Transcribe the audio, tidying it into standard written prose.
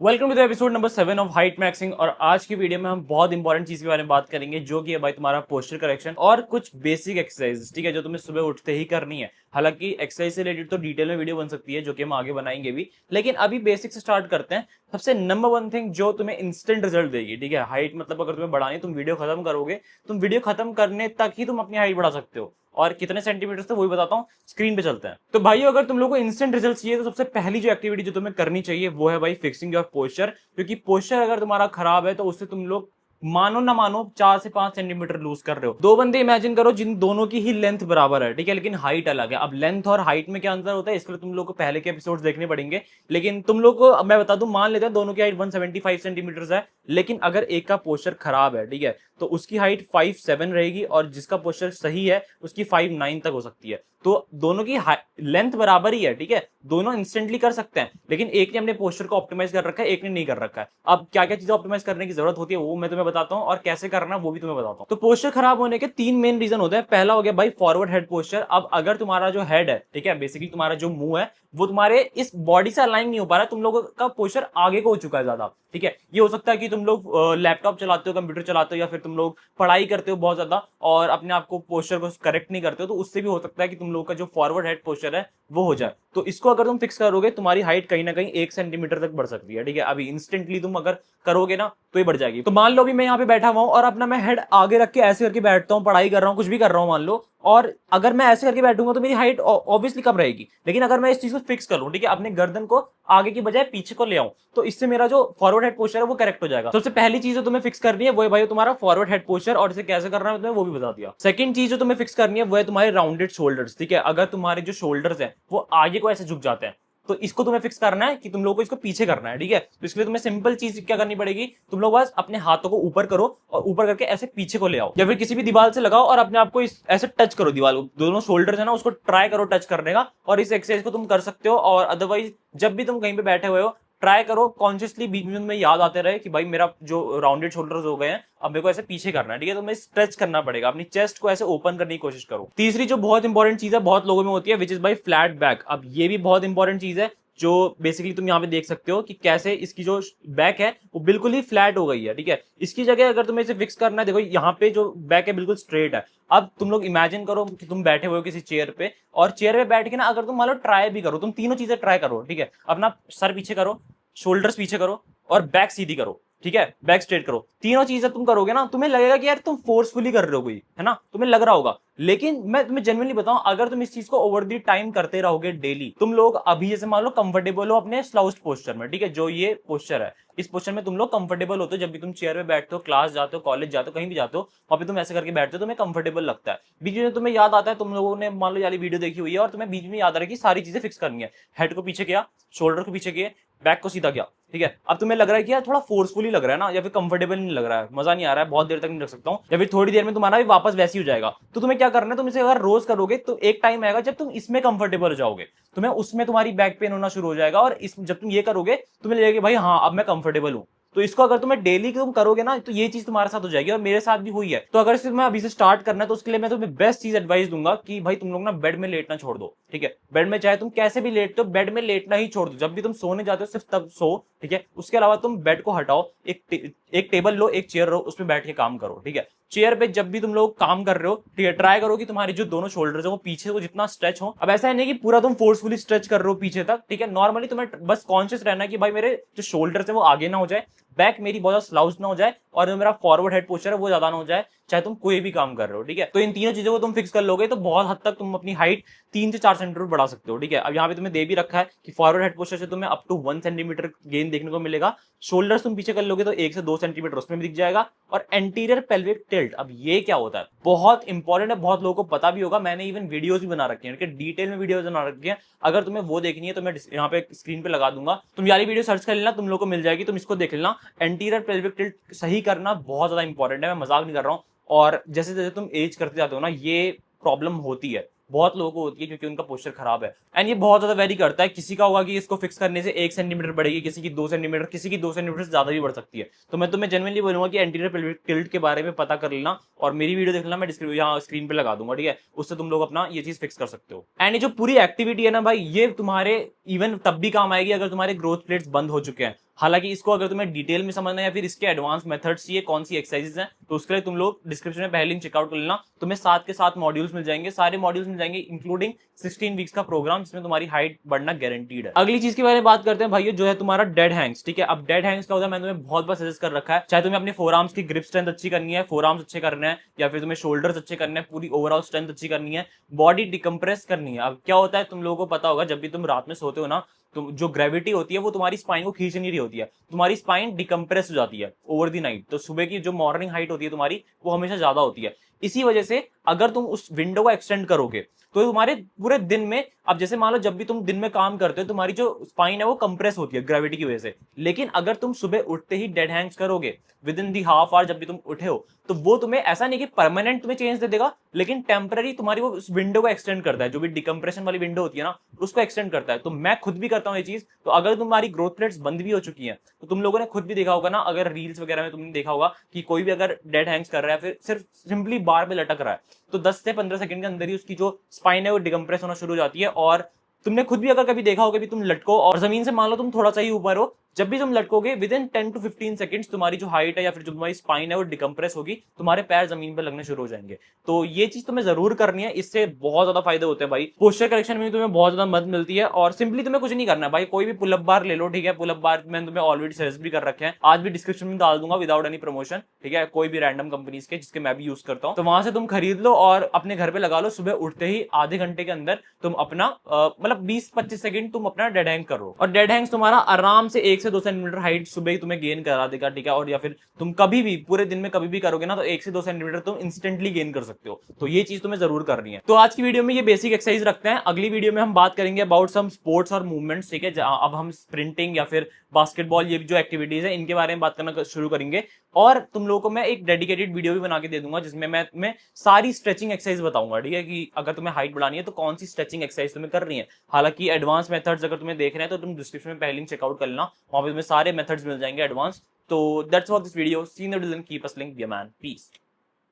Welcome to the episode number 7 of height maxing. और आज की वीडियो में हम बहुत इंपॉर्टेंट चीज के बारे में बात करेंगे, जो कि है भाई तुम्हारा पोस्चर करेक्शन और कुछ बेसिक एक्सरसाइज, ठीक है, जो तुम्हें सुबह उठते ही करनी है। हालांकि एक्सरसाइज से रिलेटेड तो डिटेल में वीडियो बन सकती है, जो कि हम आगे बनाएंगे भी, लेकिन अभी बेसिक से स्टार्ट करते हैं। सबसे नंबर वन थिंग जो तुम्हें इंस्टेंट रिजल्ट देगी, ठीक है, हाइट मतलब अगर तुम्हें बढ़ानी, तुम वीडियो खत्म करोगे, तुम वीडियो खत्म करने तक ही तुम अपनी हाइट बढ़ा सकते हो। और कितने सेंटीमीटर से वही बताता हूँ, स्क्रीन पे चलते हैं। तो भाई अगर तुम लोग को इंस्टेंट रिजल्ट चाहिए तो सबसे पहली जो एक्टिविटी जो तुम्हें करनी चाहिए वो है भाई फिक्सिंग योर पोस्चर। क्योंकि पोस्चर अगर तुम्हारा खराब है तो उससे तुम लोग मानो ना मानो 4 से 5 सेंटीमीटर लूज कर रहे हो। दो बंदे इमेजिन करो जिन दोनों की ही लेंथ बराबर है, ठीक है, लेकिन हाइट अलग है। अब लेंथ और हाइट में क्या अंतर होता है, इसके लिए तुम लोग को पहले के एपिसोड्स देखने पड़ेंगे। लेकिन तुम लोग को अब मैं बता दूं, मान लेते हैं दोनों की हाइट 175 सेंटीमीटर है, लेकिन अगर एक का पोस्चर खराब है, ठीक है, तो उसकी हाइट 5'7" रहेगी और जिसका पोस्चर सही है उसकी 5'9" तक हो सकती है। तो दोनों की लेंथ बराबर ही है, ठीक है, दोनों इंस्टेंटली कर सकते हैं, लेकिन एक ने अपने पोस्चर को ऑप्टिमाइज कर रखा है, एक ने नहीं कर रखा है। अब क्या क्या चीजें ऑप्टिमाइज करने की जरूरत होती है वो मैं तुम्हें बताता हूं, और कैसे करना वो भी तुम्हें बताता हूं। तो पोस्चर खराब होने के 3 मेन रीजन होते हैं। पहला हो गया भाई फॉरवर्ड हेड पोस्चर। अब अगर तुम्हारा जो हेड है, ठीक है, बेसिकली तुम्हारा जो मुंह है वो तुम्हारे इस बॉडी से अलाइन नहीं हो पा रहा है, तुम लोगों का पोस्चर आगे को हो चुका है ज्यादा, ठीक है। ये हो सकता है कि तुम लोग लैपटॉप चलाते हो, कंप्यूटर चलाते हो, या फिर तुम लोग पढ़ाई करते हो बहुत ज्यादा और अपने आप को पोस्चर को करेक्ट नहीं करते हो, तो उससे भी हो सकता है कि तुम लोग का जो फॉरवर्ड हेड पोस्चर है वो हो जाए। तो इसको अगर तुम फिक्स करोगे, तुम्हारी हाइट कहीं ना कहीं 1 सेंटीमीटर तक बढ़ सकती है, ठीक है। अभी इंस्टेंटली तुम अगर करोगे ना तो ये बढ़ जाएगी। तो मान लो अभी मैं यहाँ पे बैठा हुआ हूँ और अपना मैं हेड आगे रख के ऐसे करके बैठता हूँ, पढ़ाई कर रहा हूँ, कुछ भी कर रहा हूँ मान लो, और अगर मैं ऐसे करके बैठूंगा तो मेरी हाइट ऑब्वियसली कम रहेगी। लेकिन अगर मैं इस चीज को फिक्स कर लूं, ठीक है, अपने गर्दन को आगे की बजाय पीछे को ले आऊं, तो इससे मेरा जो फॉरवर्ड हेड पोस्चर है वो करेक्ट हो जाएगा। सबसे पहली चीज जो तुम्हें फिक्स करनी है वो है भाई तुम्हारा फॉरवर्ड हेड पोस्चर, और इसे कैसे करना है तुम्हें वो भी बता दिया। सेकंड चीज जो तुम्हें फिक्स करनी है वो है तुम्हारे राउंडेड शोल्डर्स, ठीक है। अगर तुम्हारे जो शोल्डर्स है वो आगे को ऐसे झुक जाते हैं, तो इसको तुम्हें फिक्स करना है कि तुम लोगों को इसको पीछे करना है, ठीक है। तो इसके लिए तुम्हें सिंपल चीज क्या करनी पड़ेगी, तुम लोग बस अपने हाथों को ऊपर करो और ऊपर करके ऐसे पीछे को ले आओ, या फिर किसी भी दीवार से लगाओ और अपने आप को ऐसे टच करो दीवार को, दोनों शोल्डर्स है ना उसको ट्राई करो टच करने का। और इस एक्सरसाइज को तुम कर सकते हो। और अदरवाइज जब भी तुम कहीं पे बैठे हुए हो, ट्राई करो कॉन्शियसली, बीच में तुम्हें याद आते रहे कि भाई मेरा जो राउंडेड शोल्डर्स हो गए हैं, अब मेरे को ऐसे पीछे करना है, ठीक है। तो मैं स्ट्रेच करना पड़ेगा, अपनी चेस्ट को ऐसे ओपन करने की कोशिश करो। तीसरी जो बहुत इंपॉर्टेंट चीज है, बहुत लोगों में होती है, which is by flat back. अब ये भी बहुत इंपॉर्टेंट चीज है, जो बेसिकली तुम यहाँ पे देख सकते हो कि कैसे इसकी जो बैक है वो बिल्कुल ही फ्लैट हो गई है, ठीक है। इसकी जगह अगर तुम्हें इसे फिक्स करना है, देखो यहाँ पे जो बैक है बिल्कुल स्ट्रेट है। अब तुम लोग इमेजिन करो कि तुम बैठे हुए हो किसी चेयर पे, और चेयर पे बैठ के ना अगर तुम मान लो ट्राई भी करो, तुम तीनों चीजें ट्राई करो, ठीक है। अपना सर पीछे करो, शोल्डर्स पीछे करो और बैक सीधी करो, ठीक है, बैक स्ट्रेट करो। तीनों चीजें तुम करोगे ना, तुम्हें लगेगा कि यार तुम फोर्सफुली कर रहे हो कोई, है ना, तुम्हें लग रहा होगा। लेकिन मैं तुम्हें जेन्युइनली बताऊं, अगर तुम इस चीज को ओवर दी टाइम करते रहोगे डेली, तुम लोग अभी जैसे मान लो कंफर्टेबल हो अपने स्लाउस्ड पोस्चर में, ठीक है, जो ये पोस्चर है, इस पोस्चर में तुम लोग कंफर्टेबल होते हो। जब भी तुम चेयर पे बैठते हो, क्लास जाते हो, कॉलेज जाते हो, कहीं भी जाते हो, वहां पे तुम ऐसे करके बैठते हो, तुम्हें कंफर्टेबल लगता है। बीच में तुम्हें याद आता है, तुम लोगों ने मान लो वाली वीडियो देखी हुई है और तुम्हें बीच में याद आ रहा है कि सारी चीजें फिक्स करनी है। हेड को पीछे किया, शोल्डर को पीछे किए, बैक को सीधा किया, ठीक है। अब तुम्हें लग रहा है कि यार थोड़ा फोर्सफुली लग रहा है ना, या फिर कंफर्टेबल नहीं लग रहा है, मजा नहीं आ रहा है, बहुत देर तक नहीं रख सकता हूँ, या फिर थोड़ी देर में तुम्हारा भी वापस वैसे ही हो जाएगा। तो तुम्हें क्या करना है, तुम इसे अगर रोज करोगे तो एक टाइम आएगा जब तुम इसमें कंफर्टेबल हो जाओगे, तुम्हें उसमें तुम्हारी बैक पेन होना शुरू हो जाएगा, और जब तुम ये करोगे तुम्हें लगेगा भाई हाँ अब मैं कंफर्टेबल हूँ। तो इसको अगर तुम्हें डेली तुम करोगे ना तो ये चीज तुम्हारे साथ हो जाएगी, और मेरे साथ भी हुई है। तो अगर सिर्फ मैं अभी से स्टार्ट करना है तो उसके लिए मैं तुम्हें बेस्ट चीज एडवाइस दूंगा कि भाई तुम लोग ना बेड में लेटना छोड़ दो, ठीक है। बेड में चाहे तुम कैसे भी लेटते हो, बेड में लेटना ही छोड़ दो। जब भी तुम सोने जाते हो सिर्फ तब सो, ठीक है। उसके अलावा तुम बेड को हटाओ, एक टेबल लो, एक चेयर लो, उसमें बैठ के काम करो, ठीक है। चेयर पे जब भी तुम लोग काम कर रहे हो, ठीक है, ट्राई करो कि तुम्हारी जो दोनों शोल्डर्स है वो पीछे को जितना स्ट्रेच हो। अब ऐसा है नहीं कि पूरा तुम फोर्सफुली स्ट्रेच कर रहे हो पीछे तक, ठीक है। नॉर्मली तुम्हें बस कॉन्शियस रहना है कि भाई मेरे जो शोल्डर्स है वो आगे ना हो जाए, बैक मेरी बहुत ज्यादा स्लाउज ना हो जाए, और जो मेरा फॉरवर्ड हेड पोस्चर है वो ज्यादा ना हो जाए, चाहे तुम कोई भी काम कर रहे हो, ठीक है। तो इन तीनों चीजों को तुम फिक्स कर लोगे तो बहुत हद तक तुम अपनी हाइट 3 से 4 सेंटीमीटर बढ़ा सकते हो, ठीक है। अब यहाँ पे तुम्हें दे भी रखा है कि फॉरवर्ड हेड पोस्चर से तुम्हें अप टू 1 सेंटीमीटर गेन देखने को मिलेगा। शोल्डर्स तुम पीछे कर लोगे तो 1 से 2 सेंटीमीटर उसमें भी दिख जाएगा। और एंटीरियर पेल्विक टिल्ट, अब ये क्या होता है, बहुत इंपॉर्टेंट है, बहुत लोगों को पता भी होगा, मैंने इवन वीडियोस भी बना रखी है, डिटेल में वीडियोस बना रखी है। अगर तुम्हें वो देखनी है तो मैं यहाँ पे स्क्रीन पे लगा दूंगा, तुम यारी वीडियो सर्च कर लेना, तुम लोग को मिल जाएगी, तुम इसको देख लेना। एंटीरियर पेल्विक टिल्ट सही करना बहुत ज्यादा इंपॉर्टेंट है, मैं मजाक नहीं कर रहा हूँ। और जैसे जैसे तुम एज करते जाते हो ना, ये प्रॉब्लम होती है, बहुत लोगों को होती है, क्योंकि उनका पोस्चर खराब है। एंड ये बहुत ज्यादा वेरी करता है, किसी का होगा कि इसको फिक्स करने से 1 सेंटीमीटर बढ़ेगी, किसी की 2 सेंटीमीटर, किसी की 2 सेंटीमीटर से ज्यादा भी बढ़ सकती है। तो मैं तुम्हें जेन्युइनली बोलूंगा कि एंटीरियर पेल्विक टिल्ट के बारे में पता कर लेना, और मेरी वीडियो देख लेना, मैं यहाँ स्क्रीन पे लगा दूंगा, ठीक है। उससे तुम लोग अपना ये चीज फिक्स कर सकते हो। एंड ये जो पूरी एक्टिविटी है ना भाई, ये तुम्हारे इवन तब भी काम आएगी अगर तुम्हारे ग्रोथ प्लेट्स बंद हो चुके हैं। हालांकि इसको अगर तुम्हें डिटेल में समझना है या फिर इसके एडवांस मेथड्स चाहिए, कौन सी एक्सरसाइजेस हैं, तो उसके लिए तुम लोग डिस्क्रिप्शन में पहले लिंक चेकआउट कर लेना। तुम्हें 7 के 7 मॉड्यूल्स मिल जाएंगे, सारे मॉड्यूल्स मिल जाएंगे इंक्लूडिंग 16 वीक्स का प्रोग्राम, जिसमें तुम्हारी हाइट बढ़ना गारंटीड है। अगली चीज के बारे में बात करते हैं भाइयों, जो है तुम्हारा डेड हैंग्स। ठीक है, अब डेड हैंग्स का होता है, मैंने तुम्हें बहुत बार सजेस्ट कर रखा है, चाहे तुम्हें अपने फोर आर्म्स की ग्रिप स्ट्रेंथ अच्छी करनी है, फोर आर्म्स अच्छे करने हैं, या फिर तुम्हें शोल्डर्स अच्छे करने हैं, पूरी ओवरऑल स्ट्रेंथ अच्छी करनी है, बॉडी डिकम्प्रेस करनी है। अब क्या होता है, तुम लोगों को पता होगा, जब भी तुम रात में सोते हो ना, तुम जो ग्रेविटी होती है वो तुम्हारी स्पाइन को खींच नहीं रही होती है, तुम्हारी स्पाइन डिकम्प्रेस हो जाती है ओवर दी नाइट। तो सुबह की जो मॉर्निंग हाइट होती है तुम्हारी, वो हमेशा ज्यादा होती है। इसी वजह से अगर तुम उस विंडो को एक्सटेंड करोगे तो तुम्हारे पूरे दिन में, अब जैसे मान लो जब भी तुम दिन में काम करते हो, तुम्हारी जो स्पाइन है वो कंप्रेस होती है ग्रेविटी की वजह से। लेकिन अगर तुम सुबह उठते ही डेड हैंग्स करोगे with in the half hour, जब भी तुम उठे हो, तो वो तुम्हें ऐसा नहीं कि परमानेंट तुम्हें चेंज दे देगा, लेकिन टेम्पररी तुम्हारी वो उस विंडो को एक्सटेंड करता है, जो भी डिकम्प्रेशन वाली विंडो होती है ना, उसको एक्सटेंड करता है। तो मैं खुद भी करता हूँ ये चीज। तो अगर तुम्हारी ग्रोथ प्लेट्स बंद भी हो चुकी हैं, तो तुम लोगों ने खुद भी देखा होगा ना, अगर रील्स वगैरह में तुमने देखा होगा कि कोई भी अगर डेड हैंग्स कर रहा है, फिर सिर्फ सिंपली बार पे लटक रहा है, तो 10 से 15 सेकंड के अंदर ही उसकी जो स्पाइन है वो डिकम्प्रेस होना शुरू हो जाती है। और तुमने खुद भी अगर कभी देखा होगा कि तुम लटको और जमीन से मान लो तुम थोड़ा सा ही ऊपर हो, जब भी तुम लटकोगे विद इन 10 to 15 सेकंड्स तुम्हारी जो हाइट है या फिर जो तुम्हारी स्पाइन है वो डिकम्प्रेस होगी, तुम्हारे पैर जमीन पर लगने शुरू हो जाएंगे। तो ये चीज तुम्हें जरूर करनी है, इससे बहुत ज्यादा फायदे होते हैं भाई। पोस्चर करेक्शन में तुम्हें बहुत ज्यादा मदद मिलती है। और सिंपली तुम्हें कुछ नहीं करना है भाई, कोई भी पुलअप बार ले लो। ठीक है, पुलअप बार मैंने तुम्हें ऑलरेडी सजेस्ट भी कर रखे हैं, आज भी डिस्क्रिप्शन में डाल दूंगा विदाउट एनी प्रमोशन। ठीक है, कोई भी रैंडम कंपनीज के जिसके मैं भी यूज करता हूँ, तो वहां से तुम खरीद लो और अपने घर पे लगा लो। सुबह उठते ही आधे घंटे के अंदर तुम अपना मतलब 20-25 सेकंड तुम अपना डेड हैंग करो, और डेड हैंग्स तुम्हारा आराम से 1 से 2 सेंटीमीटर हाइट सुबह ही तुम्हें गेन करा देगा। ठीक है, और या फिर तुम कभी भी पूरे दिन में कभी भी करोगे ना, तो 1 से 2 सेंटीमीटर तुम इंस्टेंटली गेन कर सकते हो। तो ये चीज तुम्हें जरूर करनी है। तो आज की वीडियो में ये बेसिक एक्सरसाइज रखते हैं, अगली वीडियो में हम बात करेंगे अबाउट सम स्पोर्ट्स और मूवमेंट्स। ठीक है, अब हम स्प्रिंटिंग या फिर बास्केटबॉल, ये जो एक्टिविटीज है इनके बारे में बात करना शुरू करेंगे। और तुम लोगों को मैं एक डेडिकेटेड वीडियो भी बना के दे दूंगा, जिसमें मैं तुम्हें सारी स्ट्रेचिंग एक्सरसाइज बताऊंगा। ठीक है, कि अगर तुम्हें हाइट बढ़ानी है तो कौन सी स्ट्रेचिंग एक्सरसाइज तुम्हें करनी है। हालांकि एडवांस मेथड्स अगर तुम्हें देखना है तो तुम डिस्क्रिप्शन में पहले लिंक चेकआउट कर लेना, वहां पे तुम्हें सारे मेथड्स मिल जाएंगे एडवांस। तो that's for this video, see you in the video, keep us link, be a man, piece.